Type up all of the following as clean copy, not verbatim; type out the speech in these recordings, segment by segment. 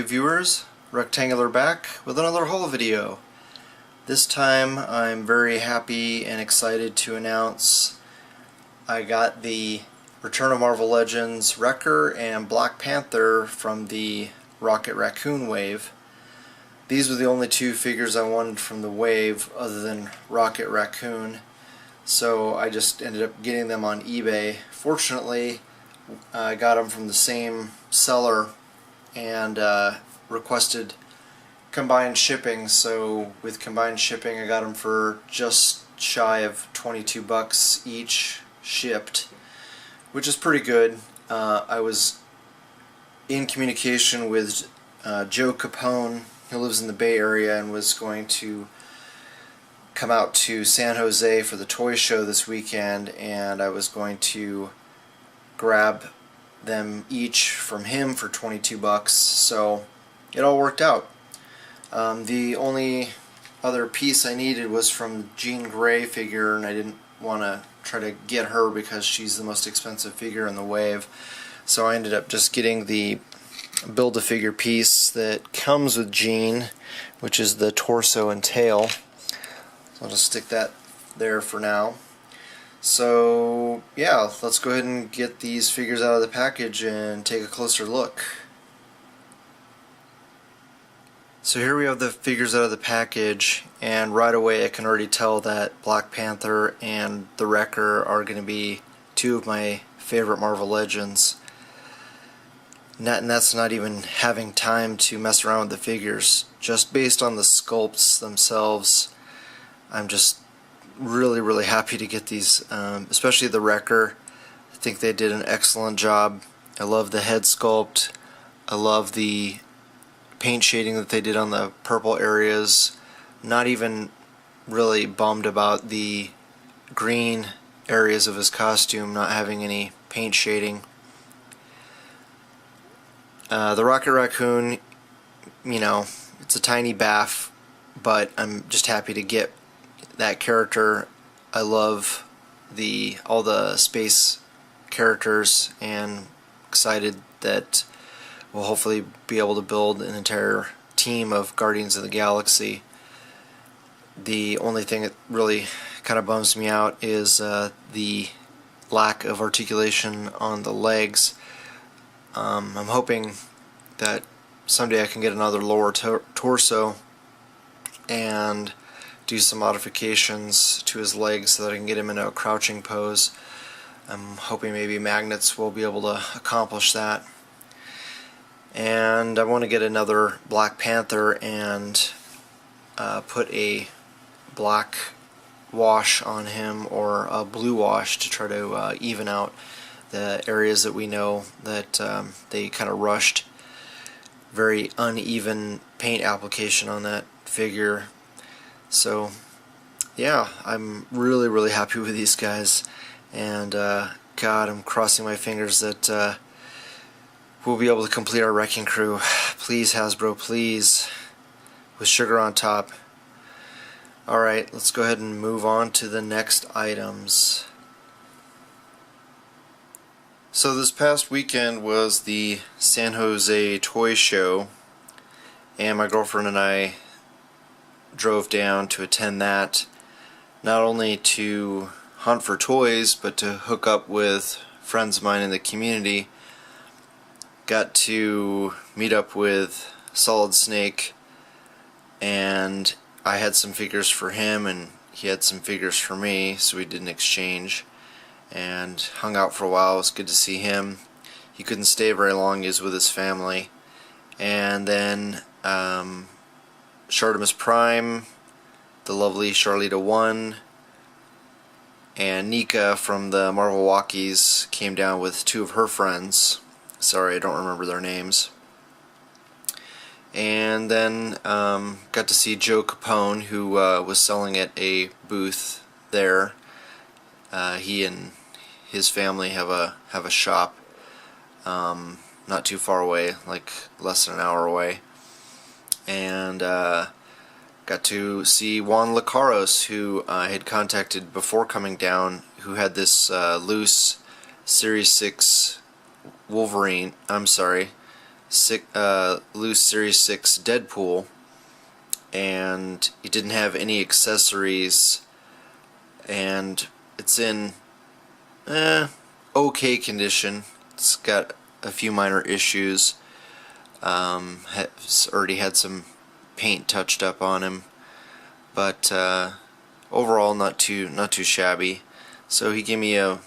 YouTube viewers, Rectangular back with another haul video. This time I'm very happy and excited to announce I got the Return of Marvel Legends Wrecker and Black Panther from the Raccoon wave. These were the only two figures I wanted from the wave other than Raccoon, so I just ended up getting them on eBay. Fortunately, I got them from the same seller and requested combined shipping, so with combined shipping I got them for just shy of $22 each shipped, which is pretty good. I was in communication with Joe Capone, who lives in the Bay Area, and was going to come out to San Jose for the toy show this weekend, and I was going to grab them each from him for $22, so it all worked out. The only other piece I needed was from Jean Grey figure, and I didn't want to try to get her because she's the most expensive figure in the wave, so I ended up just getting the Build-A-Figure piece that comes with Jean, which is the torso and tail. So I'll just stick that there for now. So yeah, let's go ahead and get these figures out of the package and take a closer look. So here we have the figures out of the package, and right away I can already tell that Black Panther and the Wrecker are going to be two of my favorite Marvel Legends. And that's not even having time to mess around with the figures. Just based on the sculpts themselves, I'm just really happy to get these, especially the Wrecker. I think they did an excellent job. I love the head sculpt. I love the paint shading that they did on the purple areas. Not even really bummed about the green areas of his costume not having any paint shading. The Raccoon, you know, it's a tiny baff, but I'm just happy to get that character. I love all the space characters, and excited that we'll hopefully be able to build an entire team of Guardians of the Galaxy. The only thing that really kind of bums me out is the lack of articulation on the legs. I'm hoping that someday I can get another lower torso and do some modifications to his legs so that I can get him into a crouching pose. I'm hoping maybe magnets will be able to accomplish that. And I want to get another Black Panther and put a black wash on him or a blue wash to try to even out the areas that we know that they kind of rushed. Very uneven paint application on that figure. So yeah, I'm really happy with these guys, and God, I'm crossing my fingers that we'll be able to complete our Wrecking Crew. Please, Hasbro, please, with sugar on top. Alright, let's go ahead and move on to the next items. So this past weekend was the San Jose toy show, and my girlfriend and I drove down to attend that, not only to hunt for toys, but to hook up with friends of mine in the community. Got to meet up with Solid Snake, and I had some figures for him and he had some figures for me, so we did an exchange and hung out for a while. It was good to see him. He couldn't stay very long, he was with his family. And then Shartimus Prime, the lovely Charlita 1, and Nika from the Marvel Walkies came down with two of her friends. Sorry, I don't remember their names. And then got to see Joe Capone, who was selling at a booth there. He and his family have a shop not too far away, like less than an hour away. And got to see Juan Lecaros, who I had contacted before coming down, who had this loose Series 6 Wolverine, loose Series 6 Deadpool, and it didn't have any accessories, and it's in okay condition. It's got a few minor issues. Has already had some paint touched up on him, but overall not too shabby. So he gave me a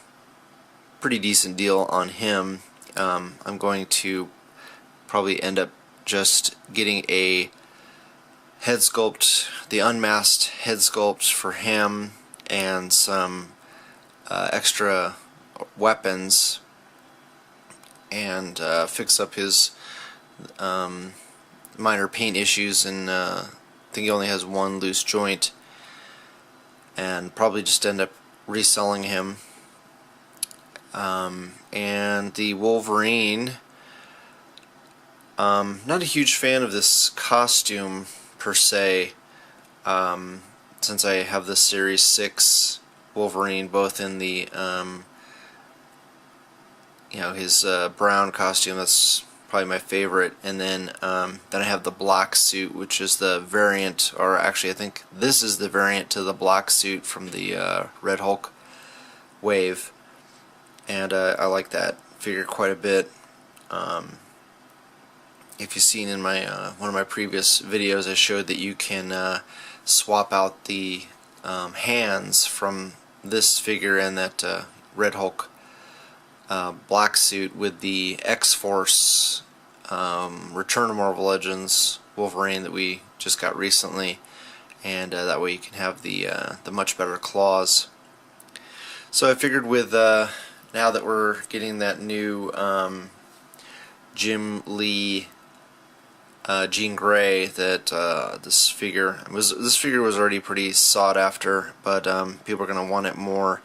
pretty decent deal on him. I'm going to probably end up just getting a head sculpt, the unmasked head sculpt for him, and some extra weapons, and fix up his minor paint issues, and I think he only has one loose joint, and probably just end up reselling him. And the Wolverine, not a huge fan of this costume per se, since I have the Series 6 Wolverine, both in the his brown costume. That's probably my favorite, and then I have the black suit, which is the variant, or actually I think this is the variant to the black suit from the Red Hulk wave, and I like that figure quite a bit. If you've seen in my one of my previous videos, I showed that you can swap out the hands from this figure and that Red Hulk black suit with the X-Force Return to Marvel Legends Wolverine that we just got recently, and that way you can have the much better claws. So I figured with now that we're getting that new Jim Lee Jean Grey, that this figure was already pretty sought after, but people are going to want it more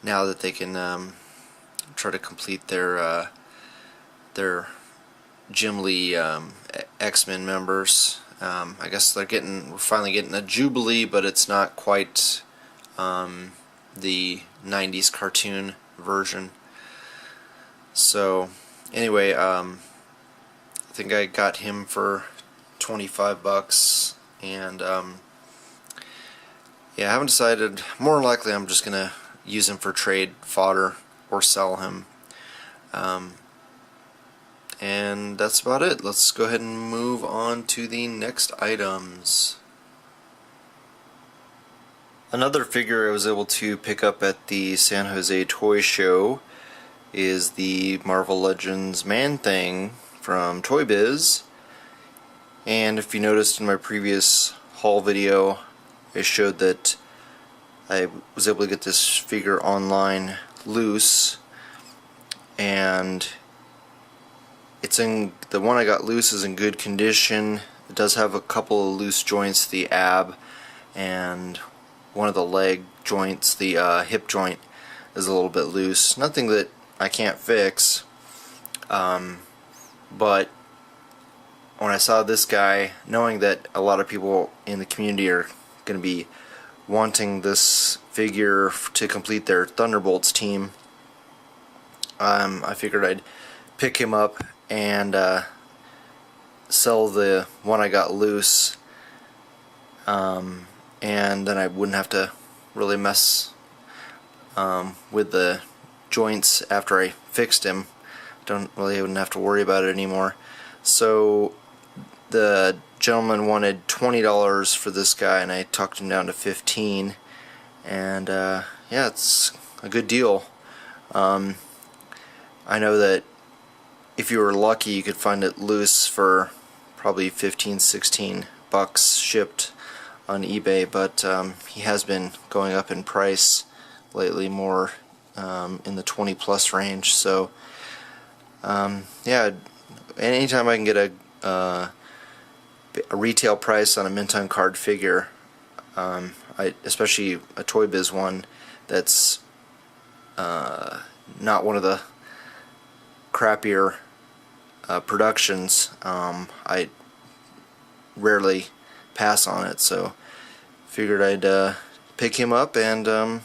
now that they can try to complete their Jim Lee X-Men members. I guess we're finally getting a Jubilee, but it's not quite the 90s cartoon version. So anyway, I think I got him for $25, and yeah, I haven't decided. More likely I'm just gonna use him for trade fodder or sell him, and that's about it. Let's go ahead and move on to the next items. Another figure I was able to pick up at the San Jose Toy Show is the Marvel Legends Man-Thing from Toy Biz. And if you noticed in my previous haul video, I showed that I was able to get this figure online loose, and the one I got loose is in good condition. It does have a couple of loose joints, the ab and one of the leg joints, the hip joint is a little bit loose. Nothing that I can't fix, but when I saw this guy, knowing that a lot of people in the community are going to be wanting this figure to complete their Thunderbolts team, I figured I'd pick him up and sell the one I got loose, and then I wouldn't have to really mess with the joints after I fixed him. Wouldn't have to worry about it anymore. So the gentleman wanted $20 for this guy, and I talked him down to $15, and yeah, it's a good deal. I know that if you were lucky, you could find it loose for probably $15-16 shipped on eBay, but he has been going up in price lately, more in the 20+ range. So yeah, anytime I can get a retail price on a mint on card figure, especially a Toy Biz one that's not one of the crappier productions, I rarely pass on it. So figured I'd pick him up, and then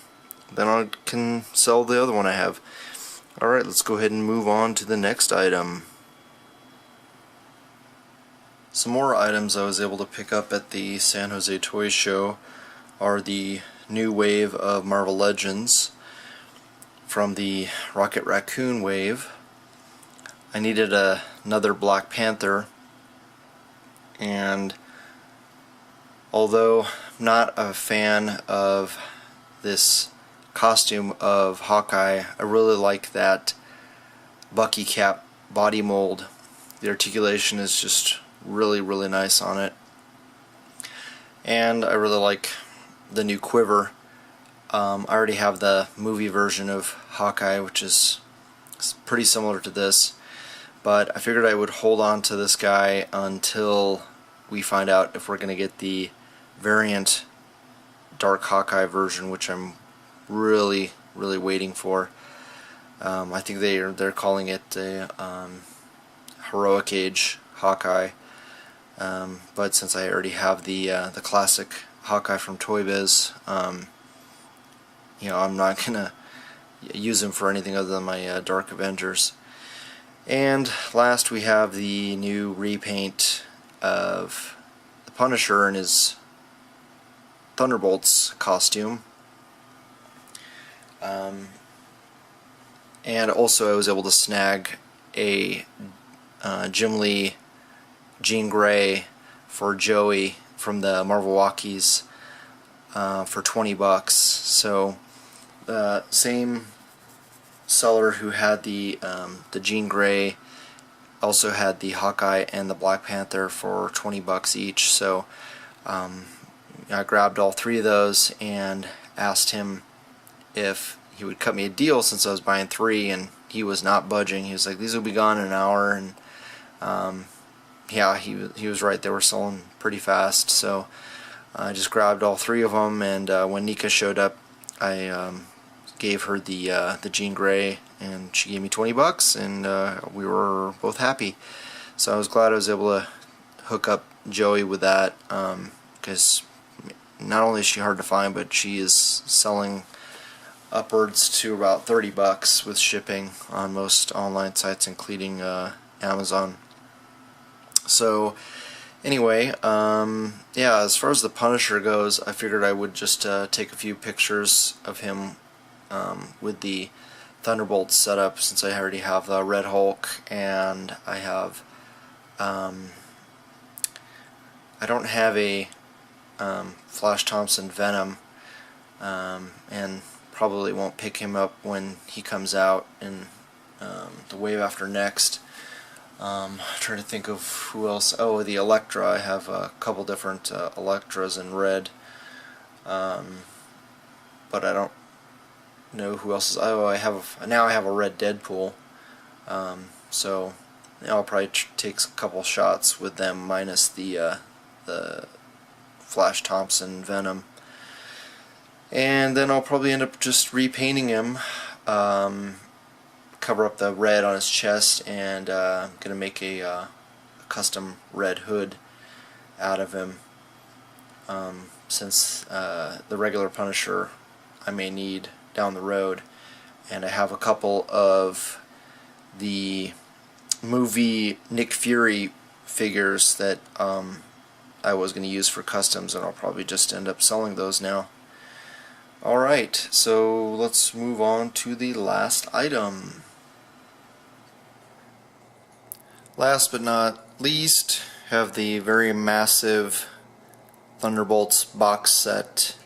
I can sell the other one I have. Alright, let's go ahead and move on to the next item. Some more items I was able to pick up at the San Jose Toy Show are the new wave of Marvel Legends from the Raccoon wave. I needed another Black Panther, and although I'm not a fan of this costume of Hawkeye, I really like that Bucky cap body mold. The articulation is just really nice on it, and I really like the new quiver. I already have the movie version of Hawkeye, which is pretty similar to this, but I figured I would hold on to this guy until we find out if we're going to get the variant Dark Hawkeye version, which I'm really waiting for. I think they're calling it a Heroic Age Hawkeye, but since I already have the classic Hawkeye from Toy Biz, you know, I'm not gonna use him for anything other than my Dark Avengers. And last we have the new repaint of the Punisher in his Thunderbolts costume. And also I was able to snag a Jim Lee Jean Grey for Joey from the Marvel Walkies for $20. So the same seller who had the Jean Grey also had the Hawkeye and the Black Panther for $20 each. So I grabbed all three of those and asked him if he would cut me a deal since I was buying three, and he was not budging. He was like, these will be gone in an hour, and yeah, he was right. They were selling pretty fast, so I just grabbed all three of them, and when Nika showed up, I gave her the Jean Grey, and she gave me $20, and we were both happy. So I was glad I was able to hook up Joey with that, because not only is she hard to find, but she is selling upwards to about $30 with shipping on most online sites, including Amazon. So anyway, yeah, as far as the Punisher goes, I figured I would just take a few pictures of him with the Thunderbolts setup, since I already have the Red Hulk, and I have I don't have a Flash Thompson Venom, and probably won't pick him up when he comes out in the wave after next. Trying to think of who else. Oh, the Elektra. I have a couple different Elektras in red, but I don't know who else is. Oh, I have a red Deadpool. So I'll probably take a couple shots with them, minus the Flash Thompson Venom. And then I'll probably end up just repainting him, cover up the red on his chest, and I'm going to make a custom red hood out of him, since the regular Punisher I may need down the road. And I have a couple of the movie Nick Fury figures that I was going to use for customs, and I'll probably just end up selling those now. Alright, so let's move on to the last item. Last but not least, have the very massive Thunderbolts box set.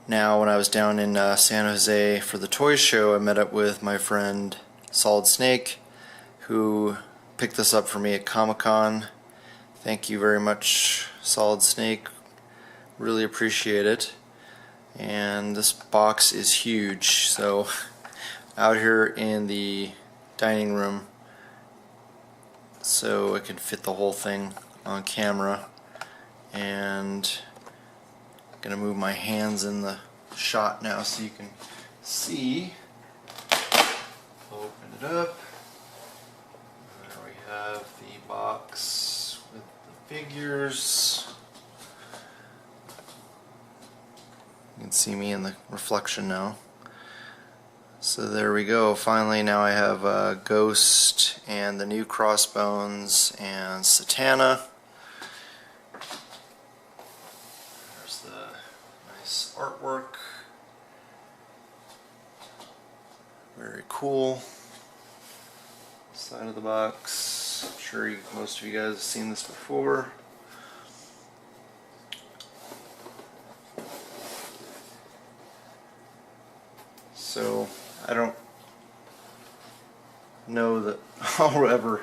Now, when I was down in San Jose for the toy show, I met up with my friend Solid Snake, who picked this up for me at Comic-Con. Thank you very much, Solid Snake. Really appreciate it. And this box is huge, so out here in the dining room, so I can fit the whole thing on camera. And I'm gonna move my hands in the shot now so you can see. Open it up. There we have the box with the figures. You can see me in the reflection now. So there we go. Finally, now I have Ghost and the new Crossbones and Satana. There's the nice artwork. Very cool. Side of the box. I'm sure most of you guys have seen this before. So I don't know that I'll ever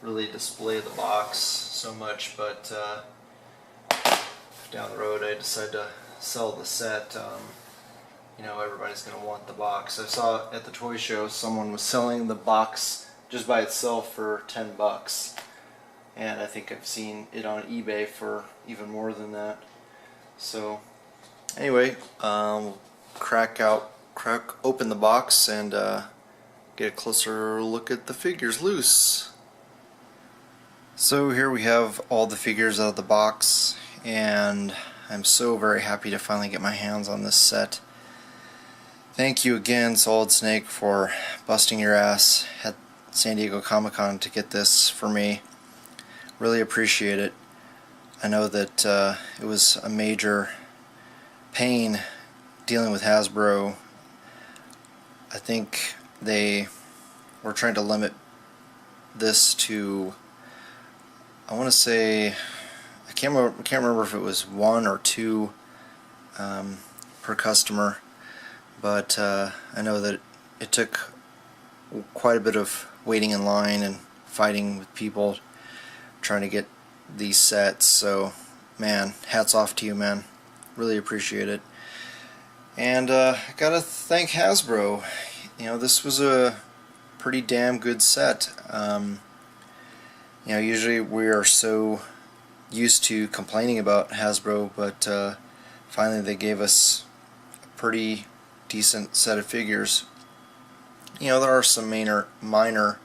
really display the box so much, but if down the road I decide to sell the set, you know, everybody's going to want the box. I saw at the toy show someone was selling the box just by itself for $10, and I think I've seen it on eBay for even more than that. So anyway, crack open the box and get a closer look at the figures loose. So here we have all the figures out of the box, and I'm so very happy to finally get my hands on this set. Thank you again, Solid Snake, for busting your ass at San Diego Comic-Con to get this for me. Really appreciate it. I know that it was a major pain dealing with Hasbro. I think they were trying to limit this to, I want to say, I can't remember if it was 1 or 2 per customer, but I know that it took quite a bit of waiting in line and fighting with people trying to get these sets. So man, hats off to you, man. Really appreciate it. And I gotta thank Hasbro. You know, this was a pretty damn good set. You know, usually we are so used to complaining about Hasbro, but finally they gave us a pretty decent set of figures. You know, there are some minor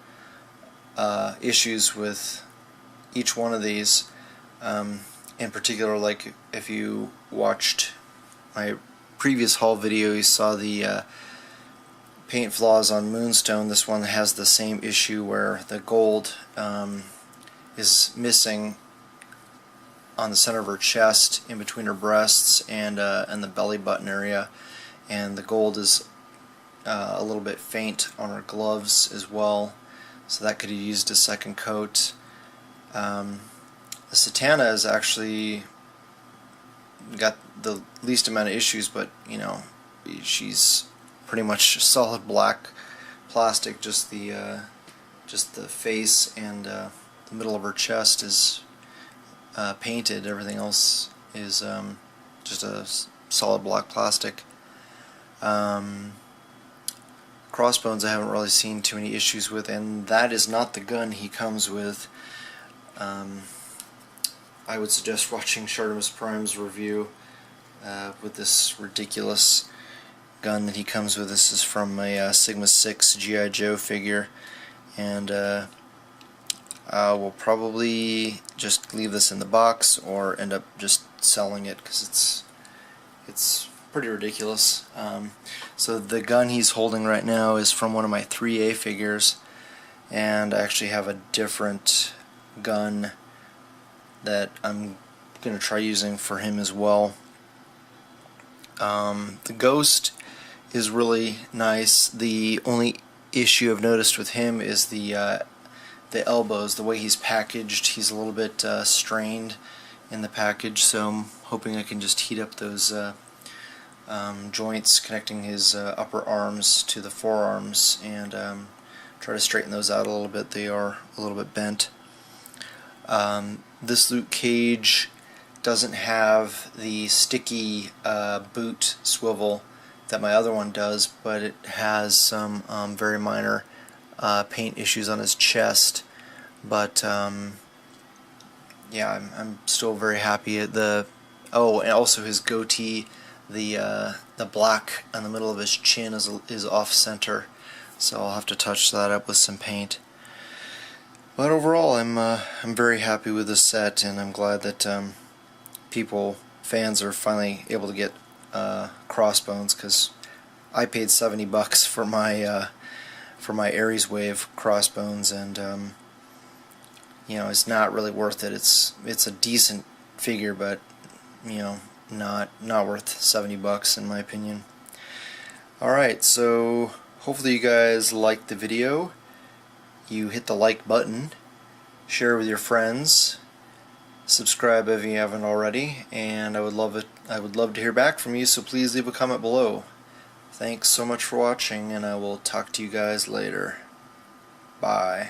issues with each one of these. In particular, like if you watched my previous haul video, you saw the paint flaws on Moonstone. This one has the same issue where the gold is missing on the center of her chest, in between her breasts and the belly button area, and the gold is a little bit faint on her gloves as well, so that could have used a second coat. The Satana has actually got the least amount of issues, but you know, she's pretty much solid black plastic. Just the face and the middle of her chest is painted. Everything else is just a solid black plastic. Crossbones I haven't really seen too many issues with, and that is not the gun he comes with. I would suggest watching Shartimus Prime's review with this ridiculous gun that he comes with. This is from a Sigma 6 G.I. Joe figure, and I will probably just leave this in the box or end up just selling it because it's pretty ridiculous. So the gun he's holding right now is from one of my 3A figures, and I actually have a different gun that I'm going to try using for him as well. The Ghost is really nice. The only issue I've noticed with him is the elbows, the way he's packaged. He's a little bit strained in the package, so I'm hoping I can just heat up those joints connecting his upper arms to the forearms and try to straighten those out a little bit. They are a little bit bent. This Luke Cage doesn't have the sticky boot swivel that my other one does, but it has some very minor paint issues on his chest. But yeah, I'm still very happy at the. Oh, and also his goatee, the black on the middle of his chin is off center, so I'll have to touch that up with some paint. But overall, I'm very happy with this set, and I'm glad that fans are finally able to get Crossbones, because I paid $70 for my Ares Wave crossbones, and you know, it's not really worth it. It's a decent figure, but you know, not worth $70 in my opinion. Alright, so hopefully you guys liked the video. You hit the like button, share with your friends, subscribe if you haven't already, and I would love to hear back from you, so please leave a comment below. Thanks so much for watching, and I will talk to you guys later. Bye.